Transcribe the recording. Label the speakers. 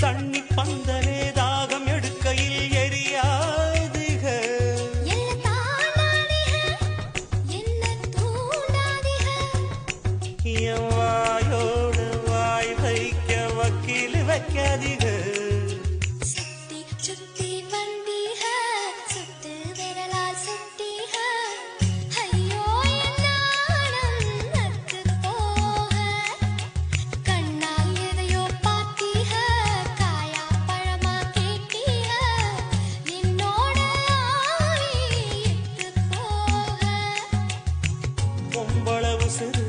Speaker 1: தண்ணி பந்தலே தாகம் எடுக்கையில் எரியாதுக என் வாயோடு வாய் வைக்க வக்கீல் வைக்காதீக பொம்பளவு சிறு